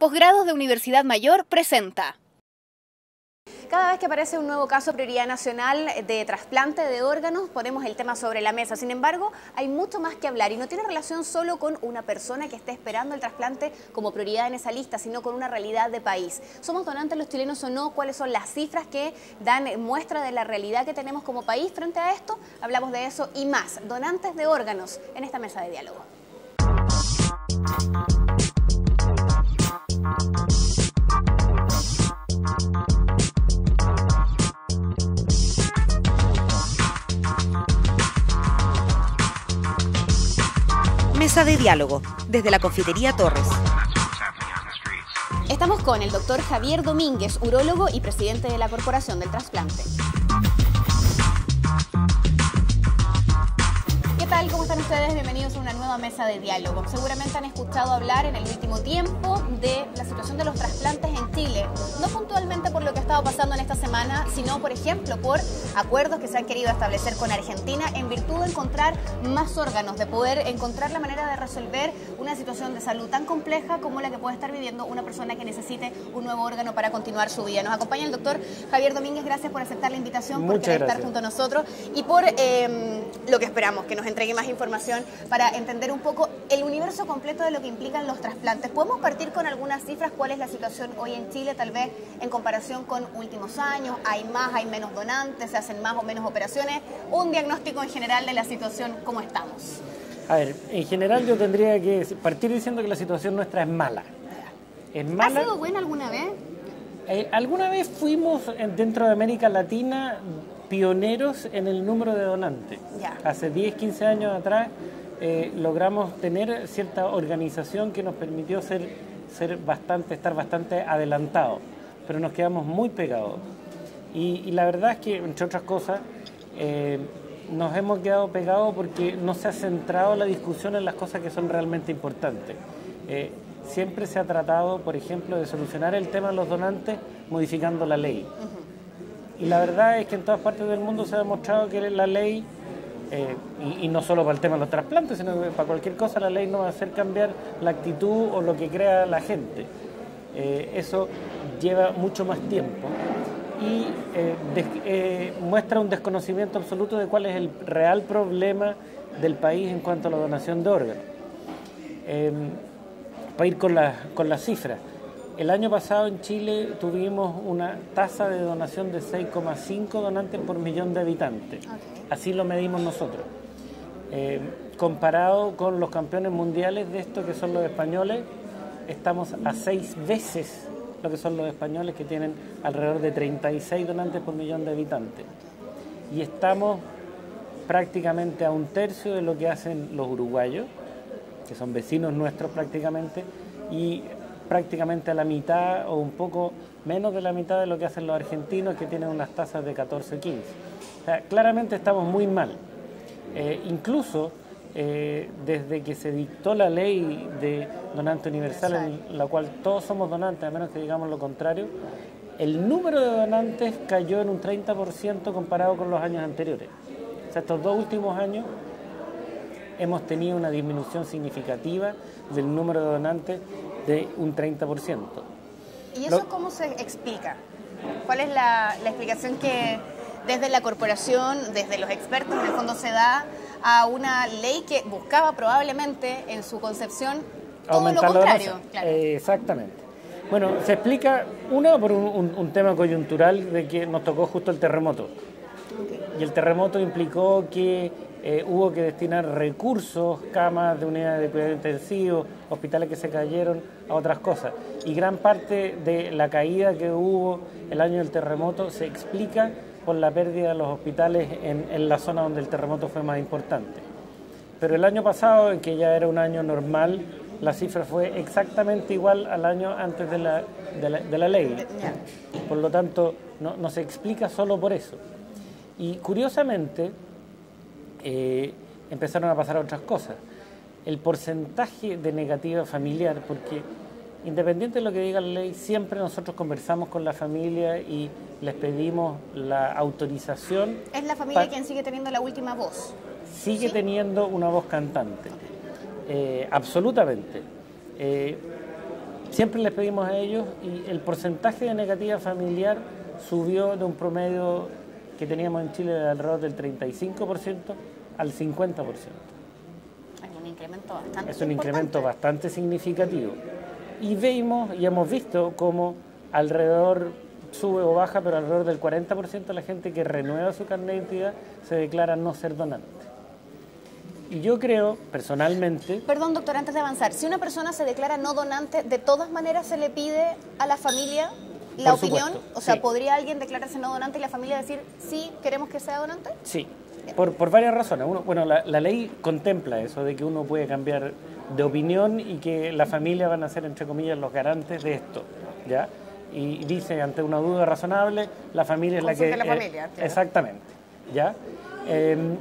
Posgrados de Universidad Mayor presenta. Cada vez que aparece un nuevo caso de prioridad nacional de trasplante de órganos, ponemos el tema sobre la mesa. Sin embargo, hay mucho más que hablar y no tiene relación solo con una persona que esté esperando el trasplante como prioridad en esa lista, sino con una realidad de país. ¿Somos donantes los chilenos o no? ¿Cuáles son las cifras que dan muestra de la realidad que tenemos como país frente a esto? Hablamos de eso y más. Donantes de órganos en esta mesa de diálogo. Mesa de diálogo, desde la Confitería Torres. Estamos con el doctor Javier Domínguez, urólogo y presidente de la Corporación del Trasplante. ¿Qué tal? ¿Cómo están ustedes? Bienvenidos a una nueva mesa de diálogo. Seguramente han escuchado hablar en el último tiempo de la situación de los trasplantes en Chile. No puntualmente por lo que ha estado pasando en esta semana, sino, por ejemplo, por acuerdos que se han querido establecer con Argentina en virtud de encontrar más órganos, de poder encontrar la manera de resolver una situación de salud tan compleja como la que puede estar viviendo una persona que necesite un nuevo órgano para continuar su vida. Nos acompaña el doctor Javier Domínguez. Gracias por aceptar la invitación, por querer estar junto a nosotros y por lo que esperamos, que nos entregue más información para entender un poco el universo completo de lo que implican los trasplantes. ¿Podemos partir con algunas cifras? ¿Cuál es la situación hoy en Chile, tal vez en comparación con últimos años? ¿Hay más, hay menos donantes? ¿Se hacen más o menos operaciones? Un diagnóstico en general de la situación, ¿cómo estamos? A ver, en general yo tendría que partir diciendo que la situación nuestra es mala. Es mala. ¿Ha sido buena alguna vez? Alguna vez fuimos dentro de América Latina pioneros en el número de donantes. Ya. Hace 10, 15 años atrás logramos tener cierta organización que nos permitió estar bastante adelantados, pero nos quedamos muy pegados. Y la verdad es que, entre otras cosas, nos hemos quedado pegados porque no se ha centrado la discusión en las cosas que son realmente importantes. Siempre se ha tratado, por ejemplo, de solucionar el tema de los donantes modificando la ley. Y la verdad es que en todas partes del mundo se ha demostrado que la ley, y no solo para el tema de los trasplantes, sino que para cualquier cosa, la ley no va a hacer cambiar la actitud o lo que crea la gente. Eso lleva mucho más tiempo y muestra un desconocimiento absoluto de cuál es el real problema del país en cuanto a la donación de órganos. Para ir con las cifras, el año pasado en Chile tuvimos una tasa de donación de 6,5 donantes por millón de habitantes. Okay. Así lo medimos nosotros. Comparado con los campeones mundiales de esto, que son los españoles, estamos a 6 veces lo que son los españoles, que tienen alrededor de 36 donantes por millón de habitantes. Y estamos prácticamente a un tercio de lo que hacen los uruguayos, que son vecinos nuestros prácticamente, y prácticamente a la mitad o un poco menos de la mitad de lo que hacen los argentinos, que tienen unas tasas de 14 o 15. O sea, claramente estamos muy mal. Incluso desde que se dictó la ley de donante universal, en la cual todos somos donantes, a menos que digamos lo contrario, el número de donantes cayó en un 30% comparado con los años anteriores. O sea, estos 2 últimos años hemos tenido una disminución significativa del número de donantes de un 30%. ¿Y eso cómo se explica? ¿Cuál es la explicación que desde la corporación, desde los expertos, en el fondo se da a una ley que buscaba probablemente en su concepción todo lo contrario? Claro. Exactamente. Bueno, se explica, por un tema coyuntural de que nos tocó justo el terremoto. Okay. Y el terremoto implicó que hubo que destinar recursos, camas de unidades de cuidado intensivo, hospitales que se cayeron, a otras cosas. Y gran parte de la caída que hubo el año del terremoto se explica por la pérdida de los hospitales en la zona donde el terremoto fue más importante. Pero el año pasado, en que ya era un año normal, la cifra fue exactamente igual al año antes de la ley. Por lo tanto, no se explica solo por eso. Y curiosamente, empezaron a pasar otras cosas. El porcentaje de negativa familiar, porque independiente de lo que diga la ley, siempre nosotros conversamos con la familia y les pedimos la autorización. ¿Es la familia quien sigue teniendo la última voz? Sigue ¿Sí? teniendo una voz cantante, absolutamente. siempre les pedimos a ellos y el porcentaje de negativa familiar subió de un promedio que teníamos en Chile de alrededor del 35% al 50%. Es un incremento bastante Es un incremento importante. bastante significativo. Y vemos y hemos visto cómo alrededor sube o baja, pero alrededor del 40% de la gente que renueva su carnet de identidad se declara no ser donante. Y yo creo, personalmente... Perdón, doctor, antes de avanzar, si una persona se declara no donante, ¿de todas maneras se le pide a la familia la Por opinión? supuesto, O sea, sí. ¿podría alguien declararse no donante y la familia decir, sí, queremos que sea donante? Sí, por varias razones. Bueno, la ley contempla eso, de que uno puede cambiar de opinión y que la familia van a ser, entre comillas, los garantes de esto, ¿ya? Y dice, ante una duda razonable, la familia es la que... Consulte la familia, claro. Exactamente, ¿ya?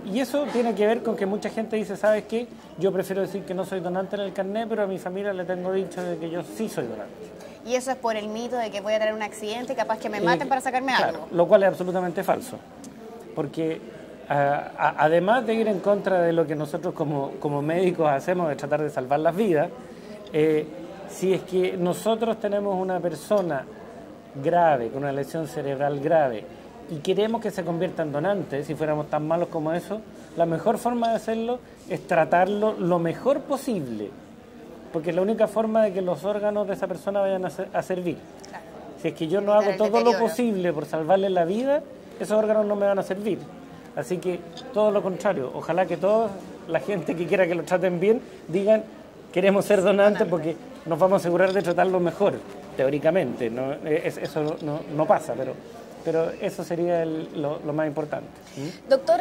Y eso tiene que ver con que mucha gente dice, ¿sabes qué? Yo prefiero decir que no soy donante en el carnet, pero a mi familia le tengo dicho de que yo sí soy donante. Y eso es por el mito de que voy a tener un accidente y capaz que me maten para sacarme Claro, algo. lo cual es absolutamente falso, porque además de ir en contra de lo que nosotros como médicos hacemos, de tratar de salvar las vidas, si es que nosotros tenemos una persona grave, con una lesión cerebral grave, y queremos que se convierta en donante, si fuéramos tan malos como eso, la mejor forma de hacerlo es tratarlo lo mejor posible, porque es la única forma de que los órganos de esa persona vayan a servir. Claro. Si es que yo no hago el todo lo deterioro. posible por salvarle la vida, esos órganos no me van a servir. Así que todo lo contrario, ojalá que toda la gente que quiera que lo traten bien digan queremos ser donantes porque nos vamos a asegurar de tratarlo mejor, teóricamente. ¿No? Eso no pasa, pero eso sería lo más importante. Doctor,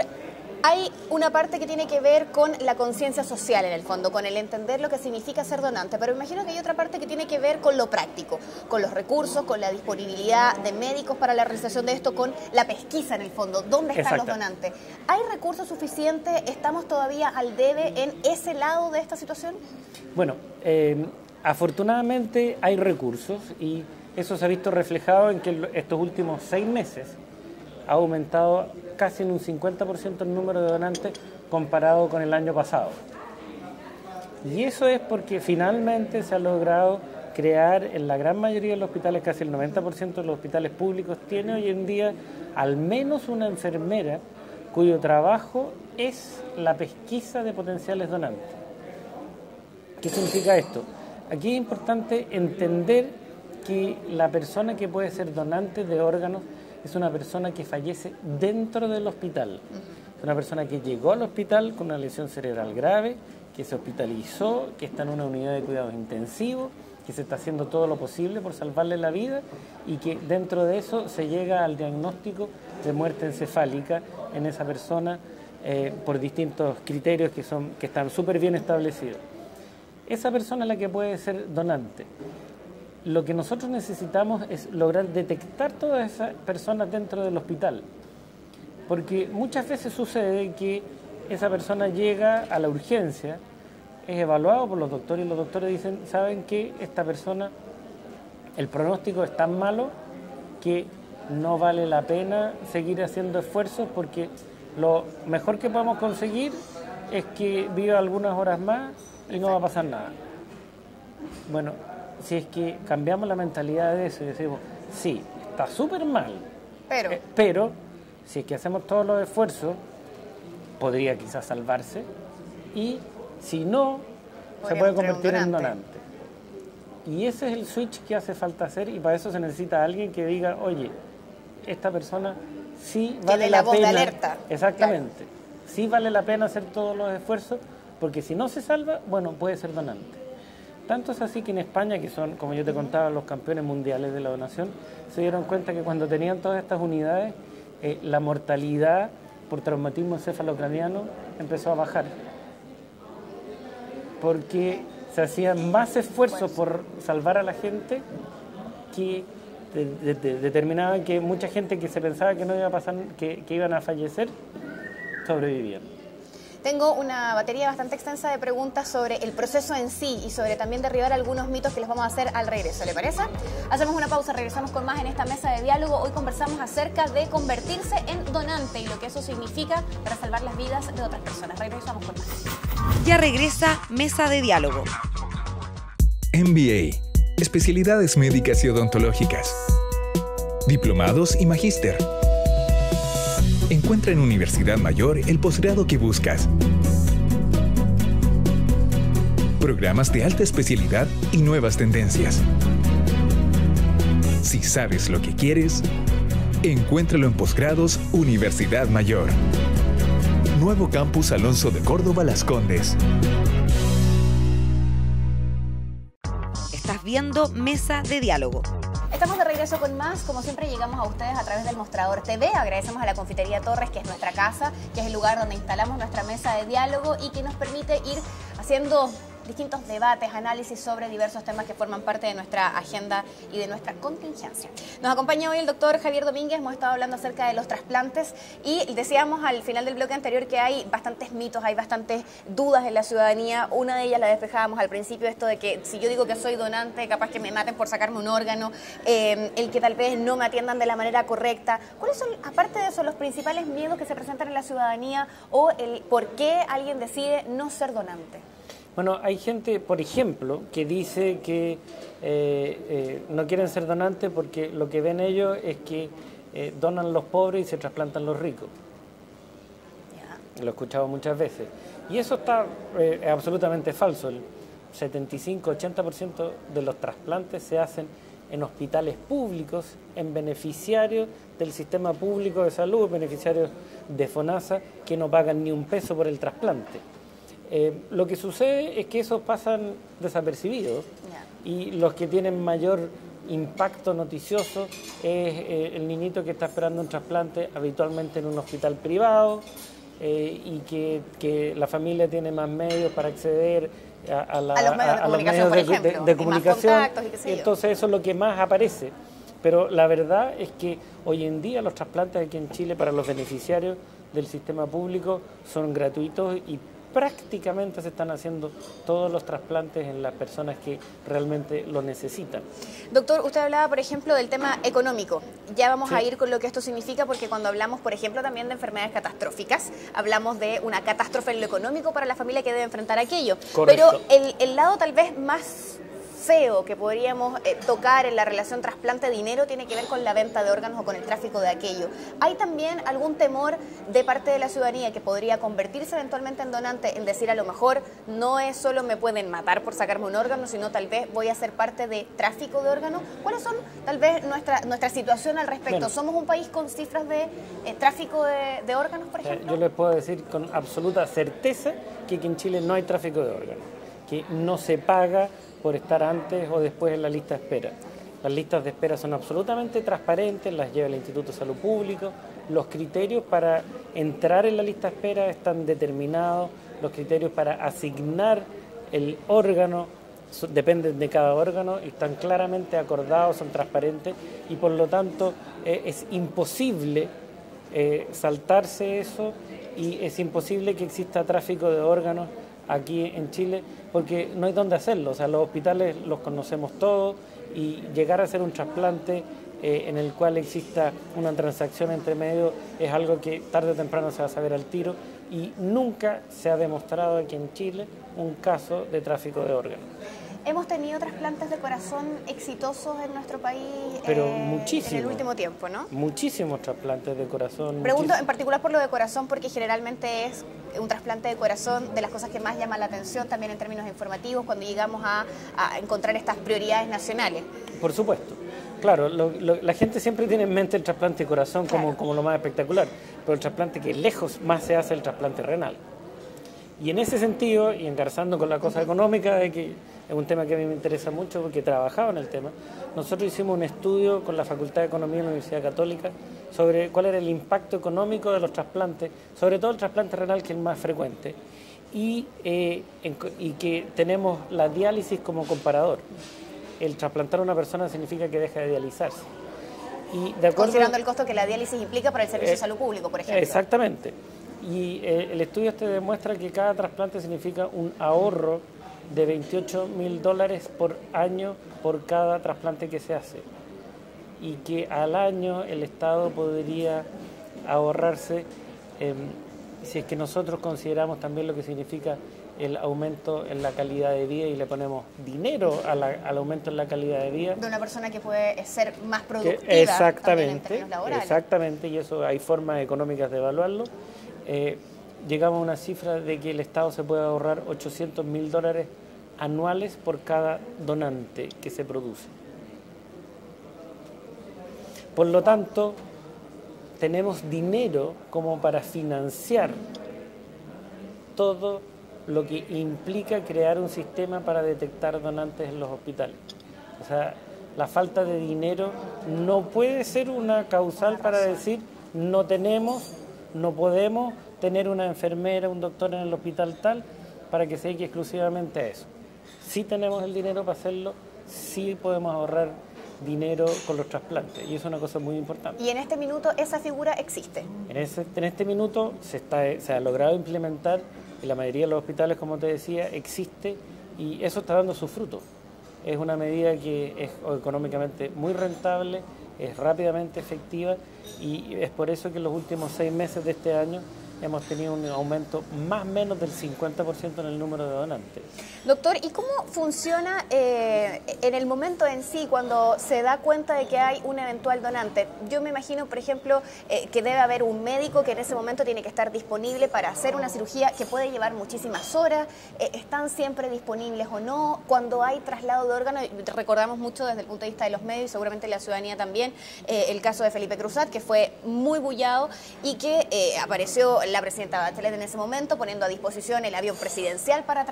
hay una parte que tiene que ver con la conciencia social en el fondo, con el entender lo que significa ser donante, pero me imagino que hay otra parte que tiene que ver con lo práctico, con los recursos, con la disponibilidad de médicos para la realización de esto, con la pesquisa en el fondo, ¿dónde están los donantes? ¿Hay recursos suficientes? ¿Estamos todavía al debe en ese lado de esta situación? Bueno, afortunadamente hay recursos y eso se ha visto reflejado en que estos últimos 6 meses ha aumentado casi en un 50% el número de donantes comparado con el año pasado. Y eso es porque finalmente se ha logrado crear en la gran mayoría de los hospitales, casi el 90% de los hospitales públicos, tiene hoy en día al menos una enfermera cuyo trabajo es la pesquisa de potenciales donantes. ¿Qué significa esto? Aquí es importante entender que la persona que puede ser donante de órganos es una persona que fallece dentro del hospital. Es una persona que llegó al hospital con una lesión cerebral grave, que se hospitalizó, que está en una unidad de cuidados intensivos, que se está haciendo todo lo posible por salvarle la vida y que dentro de eso se llega al diagnóstico de muerte encefálica en esa persona por distintos criterios que están súper bien establecidos. Esa persona es la que puede ser donante. Lo que nosotros necesitamos es lograr detectar todas esas personas dentro del hospital, porque muchas veces sucede que esa persona llega a la urgencia, es evaluado por los doctores y los doctores dicen, ¿saben qué? Esta persona, el pronóstico es tan malo que no vale la pena seguir haciendo esfuerzos porque lo mejor que podemos conseguir es que viva algunas horas más y no va a pasar nada. Bueno, si es que cambiamos la mentalidad de eso y decimos, sí, está súper mal, pero si es que hacemos todos los esfuerzos, podría quizás salvarse y si no, se puede convertir en donante. Y ese es el switch que hace falta hacer y para eso se necesita alguien que diga, oye, esta persona sí vale la pena. Voz de alerta. Exactamente. Claro. Sí vale la pena hacer todos los esfuerzos porque si no se salva, bueno, puede ser donante. Tanto es así que en España, que son, como yo te contaba, los campeones mundiales de la donación, se dieron cuenta que cuando tenían todas estas unidades, la mortalidad por traumatismo encefalocraniano empezó a bajar. Porque se hacían más esfuerzos por salvar a la gente que determinaban que mucha gente que se pensaba que no iba a pasar, que iban a fallecer, sobrevivían. Tengo una batería bastante extensa de preguntas sobre el proceso en sí y sobre también derribar algunos mitos que les vamos a hacer al regreso. ¿Le parece? Hacemos una pausa, regresamos con más en esta mesa de diálogo. Hoy conversamos acerca de convertirse en donante y lo que eso significa para salvar las vidas de otras personas. Regresamos con más. Ya regresa Mesa de Diálogo. MBA. especialidades médicas y odontológicas, diplomados y magíster. Encuentra en Universidad Mayor el posgrado que buscas. Programas de alta especialidad y nuevas tendencias. Si sabes lo que quieres, encuéntralo en Posgrados Universidad Mayor. Nuevo Campus Alonso de Córdoba Las Condes. Estás viendo Mesa de Diálogo. Estamos de regreso con más. Como siempre, llegamos a ustedes a través del Mostrador TV. Agradecemos a la Confitería Torres, que es nuestra casa, que es el lugar donde instalamos nuestra mesa de diálogo y que nos permite ir haciendo distintos debates, análisis sobre diversos temas que forman parte de nuestra agenda y de nuestra contingencia. Nos acompaña hoy el doctor Javier Domínguez. Hemos estado hablando acerca de los trasplantes y decíamos al final del bloque anterior que hay bastantes mitos, hay bastantes dudas en la ciudadanía. Una de ellas la despejábamos al principio, esto de que si yo digo que soy donante, capaz que me maten por sacarme un órgano, el que tal vez no me atiendan de la manera correcta. ¿Cuáles son, aparte de eso, los principales miedos que se presentan en la ciudadanía o el por qué alguien decide no ser donante? Bueno, hay gente, por ejemplo, que dice que no quieren ser donantes porque lo que ven ellos es que donan los pobres y se trasplantan los ricos. Lo he escuchado muchas veces. Y eso está absolutamente falso. El 75-80% de los trasplantes se hacen en hospitales públicos, en beneficiarios del sistema público de salud, beneficiarios de FONASA, que no pagan ni un peso por el trasplante. Lo que sucede es que esos pasan desapercibidos y los que tienen mayor impacto noticioso es el niñito que está esperando un trasplante habitualmente en un hospital privado y que la familia tiene más medios para acceder a los medios de comunicación. Entonces eso es lo que más aparece. Pero la verdad es que hoy en día los trasplantes aquí en Chile para los beneficiarios del sistema público son gratuitos y prácticamente se están haciendo todos los trasplantes en las personas que realmente lo necesitan. Doctor, usted hablaba, por ejemplo, del tema económico. Ya vamos a ir con lo que esto significa, porque cuando hablamos, por ejemplo, también de enfermedades catastróficas, hablamos de una catástrofe en lo económico para la familia que debe enfrentar aquello. Correcto. Pero el lado tal vez más feo que podríamos tocar en la relación trasplante-dinero tiene que ver con la venta de órganos o con el tráfico de aquello. ¿Hay también algún temor de parte de la ciudadanía que podría convertirse eventualmente en donante, en decir a lo mejor no es solo me pueden matar por sacarme un órgano, sino tal vez voy a ser parte de tráfico de órganos? ¿Cuáles son tal vez nuestra situación al respecto? Bueno, ¿somos un país con cifras de tráfico de órganos, por ejemplo? Yo les puedo decir con absoluta certeza que aquí en Chile no hay tráfico de órganos, que no se paga por estar antes o después en la lista de espera. Las listas de espera son absolutamente transparentes, las lleva el Instituto de Salud Pública. Los criterios para entrar en la lista de espera están determinados, los criterios para asignar el órgano dependen de cada órgano y están claramente acordados, son transparentes y por lo tanto es imposible saltarse eso y es imposible que exista tráfico de órganos aquí en Chile, porque no hay dónde hacerlo. O sea, los hospitales los conocemos todos y llegar a hacer un trasplante en el cual exista una transacción entre medio es algo que tarde o temprano se va a saber al tiro y nunca se ha demostrado aquí en Chile un caso de tráfico de órganos. Hemos tenido trasplantes de corazón exitosos en nuestro país. Pero muchísimos. En el último tiempo, ¿no? Muchísimos trasplantes de corazón. Pregunto en particular por lo de corazón, porque generalmente es un trasplante de corazón de las cosas que más llama la atención también en términos informativos cuando llegamos a encontrar estas prioridades nacionales. Por supuesto. Claro, la gente siempre tiene en mente el trasplante de corazón como lo más espectacular, pero el trasplante que lejos más se hace es el trasplante renal. Y en ese sentido, y engarzando con la cosa económica, de que es un tema que a mí me interesa mucho porque he trabajado en el tema, nosotros hicimos un estudio con la Facultad de Economía de la Universidad Católica sobre cuál era el impacto económico de los trasplantes, sobre todo el trasplante renal, que es el más frecuente, y que tenemos la diálisis como comparador. El trasplantar a una persona significa que deja de dializarse. Y de acuerdo, considerando el costo que la diálisis implica para el servicio de salud público, por ejemplo. Exactamente. Y el estudio demuestra que cada trasplante significa un ahorro de $28.000 por año por cada trasplante que se hace. Y que al año el Estado podría ahorrarse, si es que nosotros consideramos también lo que significa el aumento en la calidad de vida y le ponemos dinero al aumento en la calidad de vida. De una persona que puede ser más productiva también en términos laborales. Exactamente, y eso hay formas económicas de evaluarlo. Llegamos a una cifra de que el Estado se puede ahorrar $800.000 anuales por cada donante que se produce. Por lo tanto, tenemos dinero como para financiar todo lo que implica crear un sistema para detectar donantes en los hospitales. O sea, la falta de dinero no puede ser una causal para decir no tenemos, no podemos tener una enfermera, un doctor en el hospital tal, para que se dedique exclusivamente a eso. Sí tenemos el dinero para hacerlo, sí podemos ahorrar dinero con los trasplantes, y eso es una cosa muy importante. Y en este minuto esa figura existe. En este minuto se ha logrado implementar, en la mayoría de los hospitales, como te decía, existe, y eso está dando sus frutos. Es una medida que es económicamente muy rentable, es rápidamente efectiva, y es por eso que en los últimos 6 meses de este año hemos tenido un aumento más o menos del 50% en el número de donantes. Doctor, ¿y cómo funciona en el momento en sí cuando se da cuenta de que hay un eventual donante? Yo me imagino, por ejemplo, que debe haber un médico que en ese momento tiene que estar disponible para hacer una cirugía que puede llevar muchísimas horas. ¿Están siempre disponibles o no? Cuando hay traslado de órganos, recordamos mucho desde el punto de vista de los medios y seguramente la ciudadanía también, el caso de Felipe Cruzat, que fue muy bullado y que apareció la presidenta Bachelet en ese momento poniendo a disposición el avión presidencial para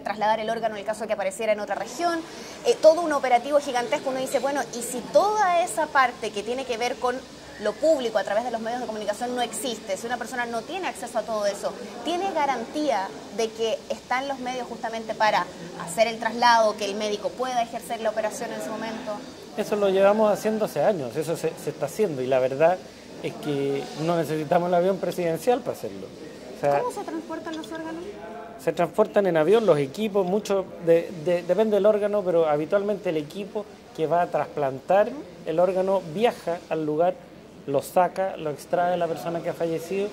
trasladar el órgano en el caso de que apareciera en otra región, todo un operativo gigantesco. Uno dice, bueno, y si toda esa parte que tiene que ver con lo público a través de los medios de comunicación no existe, si una persona no tiene acceso a todo eso, ¿tiene garantía de que están los medios justamente para hacer el traslado, que el médico pueda ejercer la operación en ese momento? Eso lo llevamos haciendo hace años, eso se está haciendo, y la verdad es que no necesitamos el avión presidencial para hacerlo. O sea, ¿cómo se transportan los órganos? Se transportan en avión los equipos, mucho depende del órgano, pero habitualmente el equipo que va a trasplantar el órgano viaja al lugar, lo saca, lo extrae la persona que ha fallecido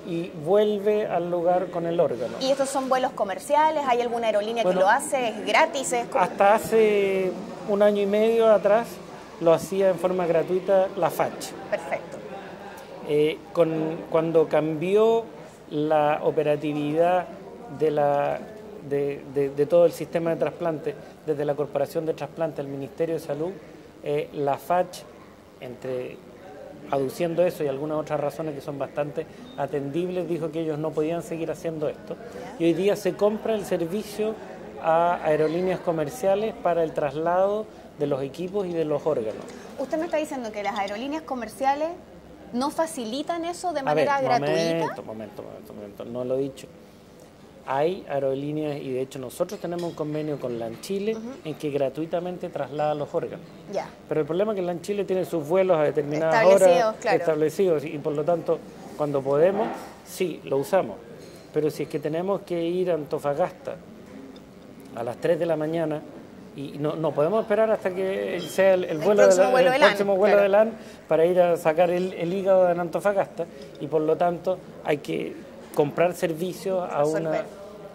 y vuelve al lugar con el órgano. ¿Y estos son vuelos comerciales? ¿Hay alguna aerolínea que lo hace? ¿Es gratis? Hasta hace 1 año y medio atrás lo hacía en forma gratuita la FACH. Perfecto. Cuando cambió la operatividad de todo el sistema de trasplante, desde la Corporación de Trasplante al Ministerio de Salud, la FACH, aduciendo eso y algunas otras razones que son bastante atendibles, dijo que ellos no podían seguir haciendo esto. Y hoy día se compra el servicio a aerolíneas comerciales para el traslado de los equipos y de los órganos. ¿Usted me está diciendo que las aerolíneas comerciales no facilitan eso de manera gratuita? Momento, no lo he dicho. Hay aerolíneas, y de hecho nosotros tenemos un convenio con LAN Chile en que gratuitamente traslada los órganos. Ya. Pero el problema es que LAN Chile tiene sus vuelos a determinadas horas establecidos, y por lo tanto cuando podemos, sí, lo usamos. Pero si es que tenemos que ir a Antofagasta a las 3 de la mañana, y no podemos esperar hasta que sea el próximo vuelo de LAN para ir a sacar el hígado en Antofagasta, y por lo tanto hay que comprar servicios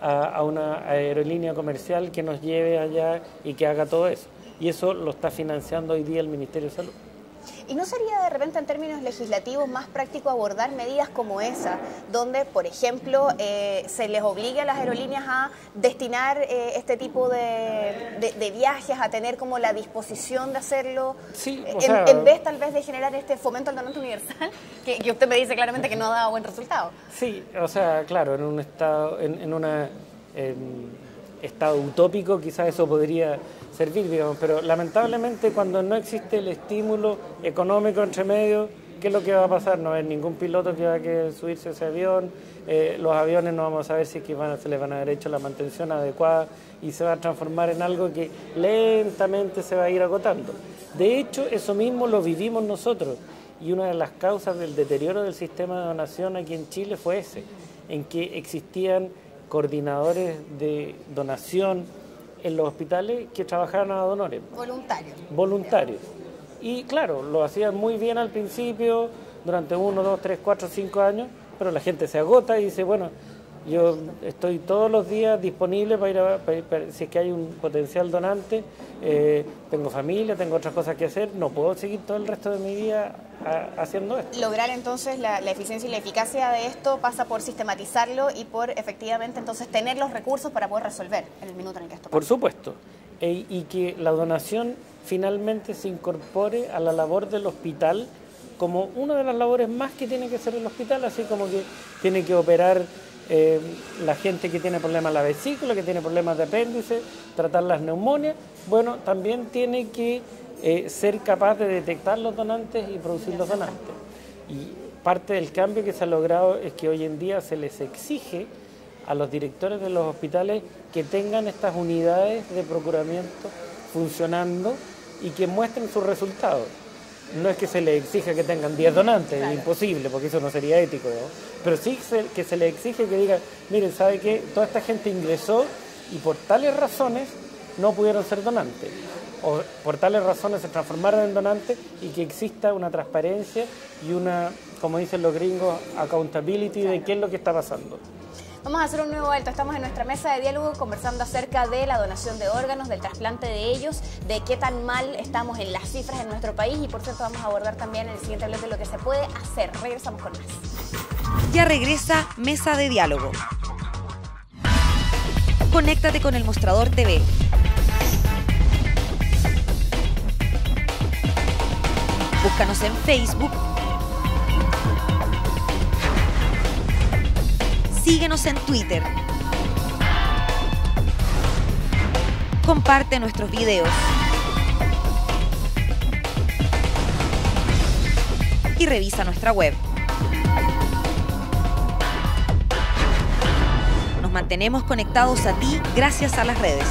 a una aerolínea comercial que nos lleve allá y que haga todo eso. Y eso lo está financiando hoy día el Ministerio de Salud. ¿Y no sería de repente en términos legislativos más práctico abordar medidas como esa, donde, por ejemplo, se les obligue a las aerolíneas a destinar este tipo de viajes, a tener como la disposición de hacerlo, sí, en vez tal vez de generar este fomento al donante universal, que usted me dice claramente que no ha dado buen resultado? Sí, o sea, claro, en un estado utópico quizás eso podría servir, digamos, pero lamentablemente cuando no existe el estímulo económico entre medio, ¿qué es lo que va a pasar? No va a haber ningún piloto que va a querer subirse a ese avión, los aviones no vamos a ver si es que se les van a haber hecho la mantención adecuada, y se va a transformar en algo que lentamente se va a ir agotando. De hecho, eso mismo lo vivimos nosotros, y una de las causas del deterioro del sistema de donación aquí en Chile fue ese, en que existían coordinadores de donación en los hospitales que trabajaban a donores. Voluntarios. Y claro, lo hacían muy bien al principio, durante 1, 2, 3, 4, 5 años, pero la gente se agota y dice, bueno, Yo estoy todos los días disponible si es que hay un potencial donante. Tengo familia, tengo otras cosas que hacer, no puedo seguir todo el resto de mi vida haciendo esto. Lograr entonces la eficiencia y la eficacia de esto pasa por sistematizarlo y por efectivamente entonces tener los recursos para poder resolver en el minuto en el que esto pasa. Por supuesto, y que la donación finalmente se incorpore a la labor del hospital como una de las labores más que tiene que hacer el hospital, así como que tiene que operar la gente que tiene problemas en la vesícula, que tiene problemas de apéndice, tratar las neumonias. Bueno, también tiene que ser capaz de detectar los donantes y producir los donantes. Y parte del cambio que se ha logrado es que hoy en día se les exige a los directores de los hospitales que tengan estas unidades de procuramiento funcionando y que muestren sus resultados. No es que se les exija que tengan 10 donantes, claro. Es imposible, porque eso no sería ético, ¿no? Pero sí que se les exige que digan, miren, ¿sabe qué? Toda esta gente ingresó y por tales razones no pudieron ser donantes, o por tales razones se transformaron en donantes, y que exista una transparencia y una, como dicen los gringos, accountability de qué es lo que está pasando. Vamos a hacer un nuevo alto. Estamos en nuestra mesa de diálogo conversando acerca de la donación de órganos, del trasplante de ellos, de qué tan mal estamos en las cifras en nuestro país y por cierto vamos a abordar también en el siguiente bloque lo que se puede hacer. Regresamos con más. Ya regresa Mesa de Diálogo. Conéctate con El Mostrador TV. Búscanos en Facebook. Síguenos en Twitter. Comparte nuestros videos. Y revisa nuestra web. Nos mantenemos conectados a ti gracias a las redes.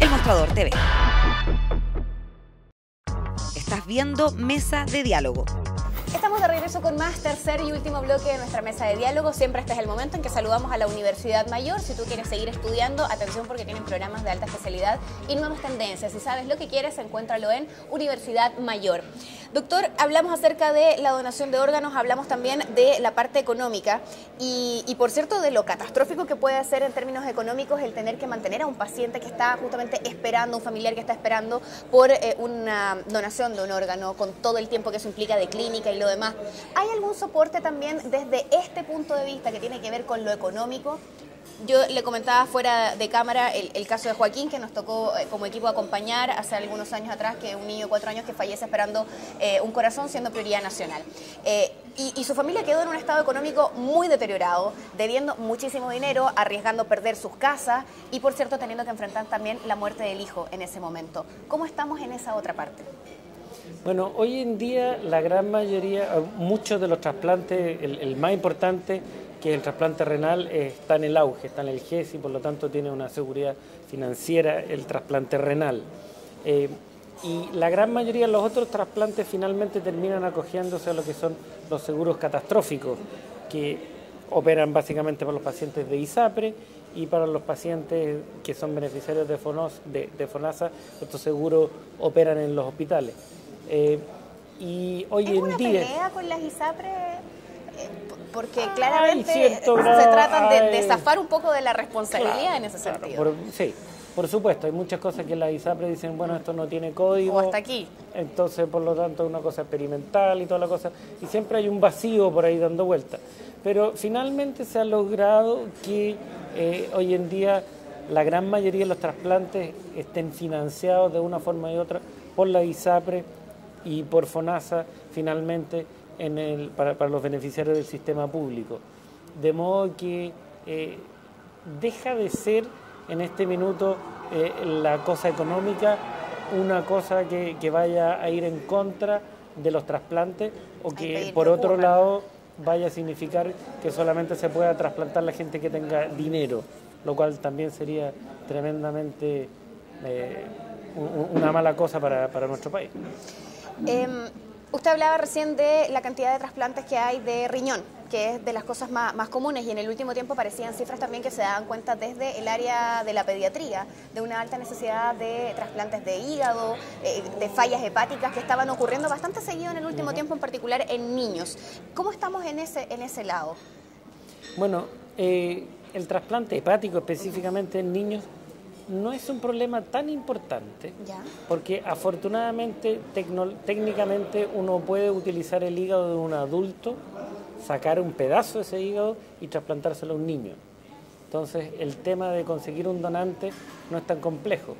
El Mostrador TV. Estás viendo Mesa de Diálogo. Estamos de regreso con más, tercer y último bloque de nuestra mesa de diálogo. Siempre este es el momento en que saludamos a la Universidad Mayor. Si tú quieres seguir estudiando, atención porque tienen programas de alta especialidad y nuevas tendencias. Si sabes lo que quieres, encuéntralo en Universidad Mayor. Doctor, hablamos acerca de la donación de órganos, hablamos también de la parte económica y por cierto, de lo catastrófico que puede ser en términos económicos el tener que mantener a un paciente que está justamente esperando, un familiar que está esperando por una donación de un órgano, con todo el tiempo que eso implica de clínica y lo demás. ¿Hay algún soporte también desde este punto de vista que tiene que ver con lo económico? Yo le comentaba fuera de cámara el caso de Joaquín, que nos tocó como equipo acompañar hace algunos años atrás, que un niño de 4 años que fallece esperando un corazón siendo prioridad nacional. Y su familia quedó en un estado económico muy deteriorado, debiendo muchísimo dinero, arriesgando perder sus casas y, por cierto, teniendo que enfrentar también la muerte del hijo en ese momento. ¿Cómo estamos en esa otra parte? Bueno, hoy en día la gran mayoría, muchos de los trasplantes, el más importante, que el trasplante renal, está en el auge, está en el GES y por lo tanto tiene una seguridad financiera el trasplante renal. Y la gran mayoría de los otros trasplantes finalmente terminan acogiéndose a lo que son los seguros catastróficos, que operan básicamente para los pacientes de ISAPRE y para los pacientes que son beneficiarios de FONASA, estos seguros operan en los hospitales. Y hoy en día... ¿Es una pelea con las ISAPRE? Porque claramente se tratan de zafar un poco de la responsabilidad en ese sentido. Sí, por supuesto, hay muchas cosas que las ISAPRE dicen, bueno, esto no tiene código. O hasta aquí. Entonces, por lo tanto, es una cosa experimental y toda la cosa. Y siempre hay un vacío por ahí dando vueltas. Pero finalmente se ha logrado que hoy en día la gran mayoría de los trasplantes estén financiados de una forma u otra por la ISAPRE y por FONASA, finalmente, para los beneficiarios del sistema público. De modo que deja de ser en este minuto la cosa económica una cosa que vaya a ir en contra de los trasplantes o que por otro lado vaya a significar que solamente se pueda trasplantar la gente que tenga dinero, lo cual también sería tremendamente una mala cosa para nuestro país. Usted hablaba recién de la cantidad de trasplantes que hay de riñón que es de las cosas más comunes, y en el último tiempo aparecían cifras también que se daban cuenta desde el área de la pediatría, de una alta necesidad de trasplantes de hígado, de fallas hepáticas que estaban ocurriendo bastante seguido en el último tiempo, en particular en niños. ¿Cómo estamos en ese lado? Bueno, el trasplante hepático específicamente en niños no es un problema tan importante, ¿Ya? porque afortunadamente técnicamente uno puede utilizar el hígado de un adulto, sacar un pedazo de ese hígado y trasplantárselo a un niño. Entonces el tema de conseguir un donante no es tan complejo.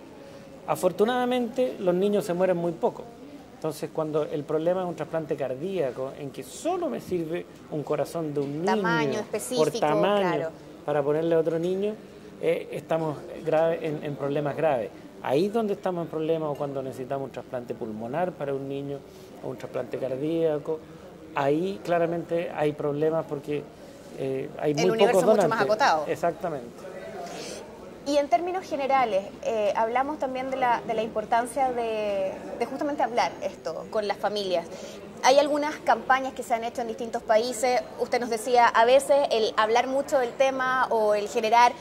Afortunadamente los niños se mueren muy poco. Entonces cuando el problema es un trasplante cardíaco, en que solo me sirve un corazón de un niño por tamaño, claro, para ponerle a otro niño, estamos en problemas graves. Ahí es donde estamos en problemas, o cuando necesitamos un trasplante pulmonar para un niño o un trasplante cardíaco. Ahí claramente hay problemas porque hay muy pocos donantes. El universo es mucho más acotado. Exactamente. Y en términos generales, hablamos también de la importancia de justamente hablar esto con las familias. Hay algunas campañas que se han hecho en distintos países. Usted nos decía, a veces el hablar mucho del tema o el generar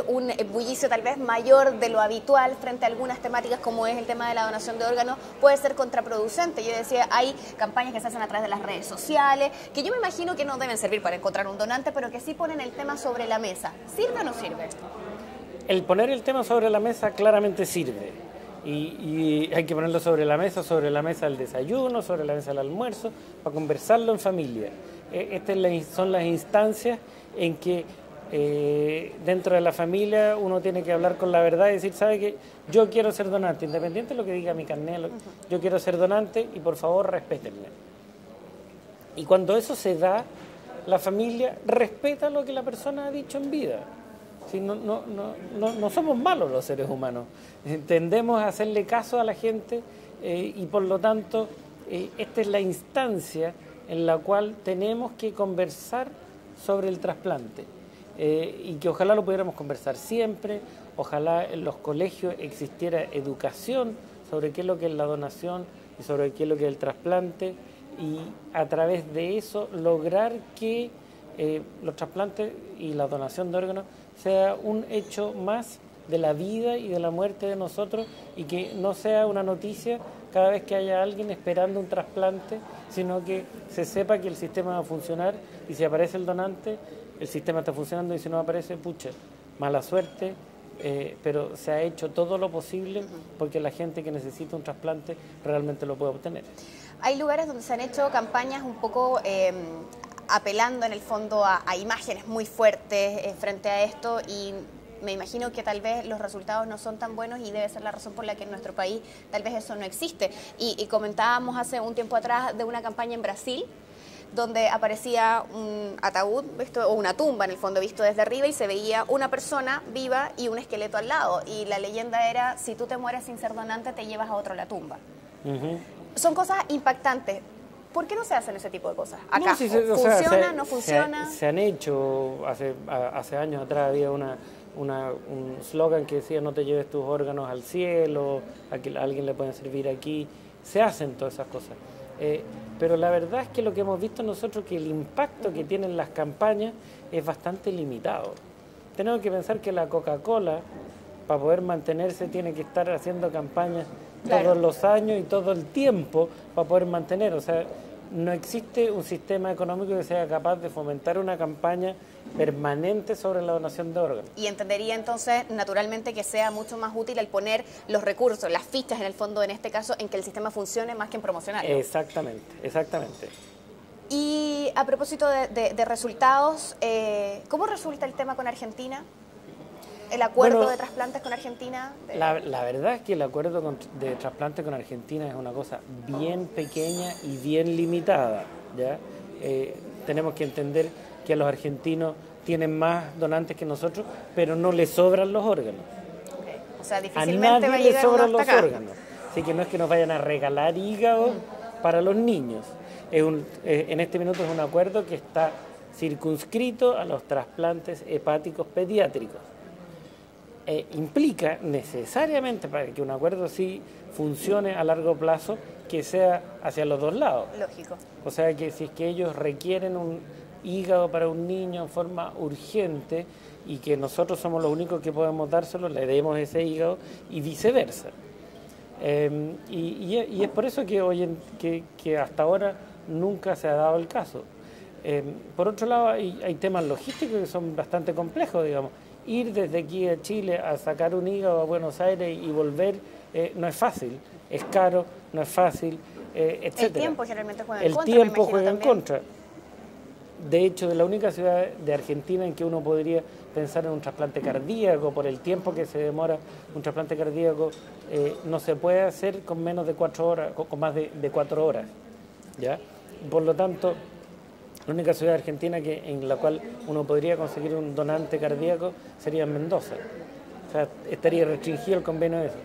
un bullicio tal vez mayor de lo habitual frente a algunas temáticas como es el tema de la donación de órganos puede ser contraproducente. Yo decía, hay campañas que se hacen a través de las redes sociales, que yo me imagino que no deben servir para encontrar un donante, pero que sí ponen el tema sobre la mesa. ¿Sirve o no sirve? El poner el tema sobre la mesa claramente sirve. Y hay que ponerlo sobre la mesa del desayuno, sobre la mesa del almuerzo, para conversarlo en familia. Estas son las instancias en que dentro de la familia uno tiene que hablar con la verdad y decir, ¿sabe qué? Yo quiero ser donante, independiente de lo que diga mi carnet, yo quiero ser donante y por favor respétenme. Y cuando eso se da, la familia respeta lo que la persona ha dicho en vida. Sí, no somos malos los seres humanos, tendemos a hacerle caso a la gente y por lo tanto esta es la instancia en la cual tenemos que conversar sobre el trasplante y que ojalá lo pudiéramos conversar siempre, ojalá en los colegios existiera educación sobre qué es lo que es la donación y sobre qué es lo que es el trasplante y a través de eso lograr que los trasplantes y la donación de órganos sea un hecho más de la vida y de la muerte de nosotros y que no sea una noticia cada vez que haya alguien esperando un trasplante, sino que se sepa que el sistema va a funcionar y si aparece el donante, el sistema está funcionando y si no aparece, pucha, mala suerte, pero se ha hecho todo lo posible porque la gente que necesita un trasplante realmente lo puede obtener. Hay lugares donde se han hecho campañas un poco apelando en el fondo a imágenes muy fuertes frente a esto y me imagino que tal vez los resultados no son tan buenos y debe ser la razón por la que en nuestro país tal vez eso no existe. Y comentábamos hace un tiempo atrás de una campaña en Brasil donde aparecía un ataúd o una tumba en el fondo visto desde arriba y se veía una persona viva y un esqueleto al lado y la leyenda era si tú te mueres sin ser donante te llevas a otro la tumba. Son cosas impactantes. ¿Por qué no se hacen ese tipo de cosas? Acá, no, ¿funciona, no funciona? Se han hecho, hace años atrás había un slogan que decía no te lleves tus órganos al cielo, a alguien le pueden servir aquí. Se hacen todas esas cosas. Pero la verdad es que lo que hemos visto nosotros es que el impacto que tienen las campañas es bastante limitado. Tenemos que pensar que la Coca-Cola, para poder mantenerse, tiene que estar haciendo campañas todos los años y todo el tiempo para poder mantener. O sea, no existe un sistema económico que sea capaz de fomentar una campaña permanente sobre la donación de órganos. Y entendería entonces, naturalmente, que sea mucho más útil el poner los recursos, las fichas en el fondo, en este caso, en que el sistema funcione más que en promocionarlo. Exactamente, exactamente. Y a propósito de resultados, ¿cómo resulta el tema con Argentina? ¿El acuerdo de trasplantes con Argentina? La verdad es que el acuerdo de trasplantes con Argentina es una cosa bien pequeña y bien limitada, ¿ya? Tenemos que entender que los argentinos tienen más donantes que nosotros, pero no les sobran los órganos. Okay. O sea, difícilmente a va a nadie llegar les sobran uno los hasta acá. órganos. Así que no es que nos vayan a regalar hígado para los niños. En este minuto es un acuerdo que está circunscrito a los trasplantes hepáticos pediátricos. Implica necesariamente, para que un acuerdo así funcione a largo plazo, que sea hacia los dos lados. Lógico. O sea que si es que ellos requieren hígado para un niño en forma urgente y que nosotros somos los únicos que podemos dárselo, le demos ese hígado y viceversa. Y es por eso que hasta ahora nunca se ha dado el caso. Por otro lado, hay temas logísticos que son bastante complejos, digamos. Ir desde aquí a Chile a sacar un hígado a Buenos Aires y volver no es fácil, es caro, no es fácil, etc. El tiempo generalmente juega en contra. El tiempo juega en contra. De hecho, de la única ciudad de Argentina en que uno podría pensar en un trasplante cardíaco, por el tiempo que se demora un trasplante cardíaco, no se puede hacer con menos de 4 horas, con más de 4 horas. ¿Ya? Por lo tanto, la única ciudad argentina en la cual uno podría conseguir un donante cardíaco sería Mendoza. O sea, estaría restringido el convenio de eso.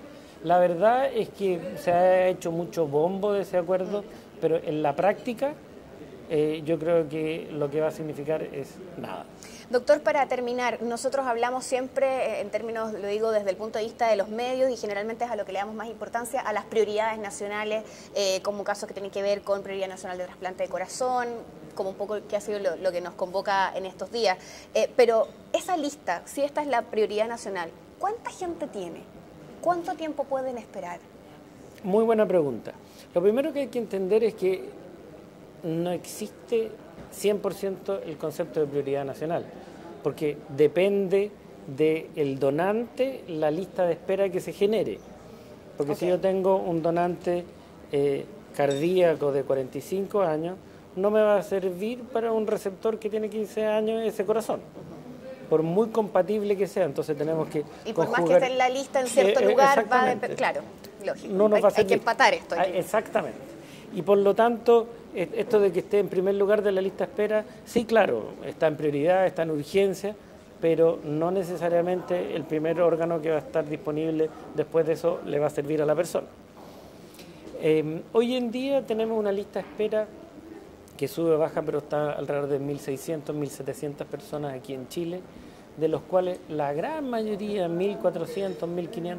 La verdad es que se ha hecho mucho bombo de ese acuerdo, pero en la práctica yo creo que lo que va a significar es nada. Doctor, para terminar, nosotros hablamos siempre en términos, lo digo desde el punto de vista de los medios y generalmente es a lo que le damos más importancia, a las prioridades nacionales, como casos que tienen que ver con prioridad nacional de trasplante de corazón, como un poco que ha sido lo que nos convoca en estos días. Pero esa lista, si esta es la prioridad nacional, ¿cuánta gente tiene? ¿Cuánto tiempo pueden esperar? Muy buena pregunta. Lo primero que hay que entender es que no existe 100% el concepto de prioridad nacional, porque depende del donante la lista de espera que se genere. Porque si yo tengo un donante cardíaco de 45 años, no me va a servir para un receptor que tiene 15 años ese corazón, por muy compatible que sea. Entonces tenemos que y por más que esté en la lista en cierto lugar, va a depender. Claro, lógico, no nos va a hay que empatar esto. Exactamente. Y por lo tanto, esto de que esté en primer lugar de la lista de espera, sí, claro, está en prioridad, está en urgencia, pero no necesariamente el primer órgano que va a estar disponible después de eso le va a servir a la persona. Hoy en día tenemos una lista de espera que sube o baja, pero está alrededor de 1.600, 1.700 personas aquí en Chile, de los cuales la gran mayoría, 1.400, 1.500,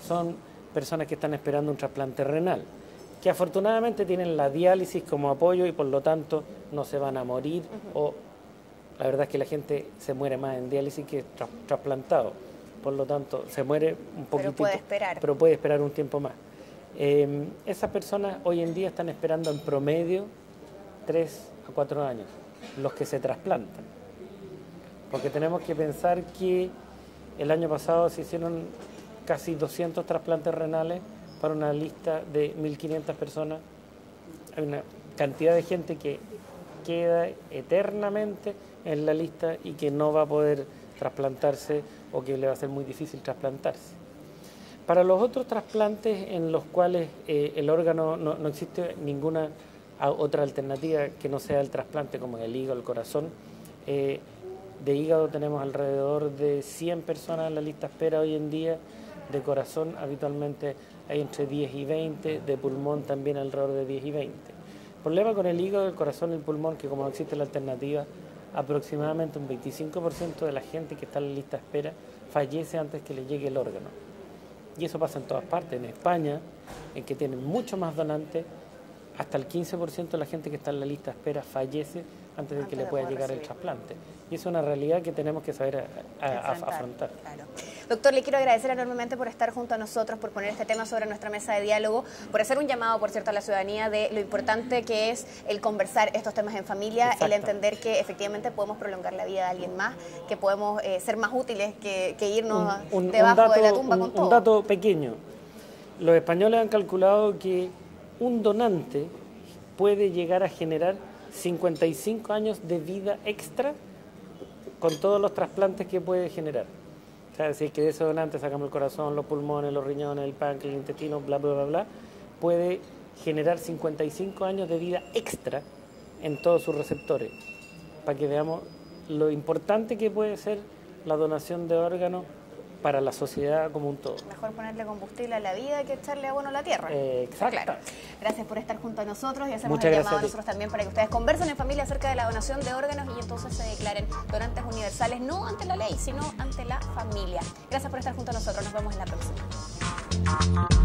son personas que están esperando un trasplante renal, que afortunadamente tienen la diálisis como apoyo y por lo tanto no se van a morir, o la verdad es que la gente se muere más en diálisis que trasplantado, por lo tanto se muere un poquitito, pero puede esperar un tiempo más. Esas personas hoy en día están esperando en promedio 3 a 4 años, los que se trasplantan, porque tenemos que pensar que el año pasado se hicieron casi 200 trasplantes renales para una lista de 1.500 personas. Hay una cantidad de gente que queda eternamente en la lista y que no va a poder trasplantarse o que le va a ser muy difícil trasplantarse. Para los otros trasplantes en los cuales el órgano no existe ninguna otra alternativa que no sea el trasplante, como el hígado, el corazón, de hígado tenemos alrededor de 100 personas en la lista de espera hoy en día, de corazón habitualmente hay entre 10 y 20, de pulmón también alrededor de 10 y 20. El problema con el hígado, el corazón y el pulmón, que como no existe la alternativa, aproximadamente un 25% de la gente que está en la lista de espera fallece antes que le llegue el órgano. Y eso pasa en todas partes. En España, en que tienen mucho más donantes, hasta el 15% de la gente que está en la lista de espera fallece antes de que le pueda llegar el trasplante. Y es una realidad que tenemos que saber afrontar. Claro. Doctor, le quiero agradecer enormemente por estar junto a nosotros, por poner este tema sobre nuestra mesa de diálogo, por hacer un llamado, por cierto, a la ciudadanía de lo importante que es el conversar estos temas en familia, el entender que efectivamente podemos prolongar la vida de alguien más, que podemos ser más útiles que irnos debajo de la tumba con todo. Un dato pequeño. Los españoles han calculado que un donante puede llegar a generar 55 años de vida extra con todos los trasplantes que puede generar. O sea, decir que de ese donante sacamos el corazón, los pulmones, los riñones, el páncreas, el intestino, bla, bla, bla, bla, puede generar 55 años de vida extra en todos sus receptores, para que veamos lo importante que puede ser la donación de órganos para la sociedad como un todo. Mejor ponerle combustible a la vida que echarle abono a la tierra. Exacto. Claro. Gracias por estar junto a nosotros y hacemos el llamado a nosotros también para que ustedes conversen en familia acerca de la donación de órganos y entonces se declaren donantes universales, no ante la ley, sino ante la familia. Gracias por estar junto a nosotros. Nos vemos en la próxima.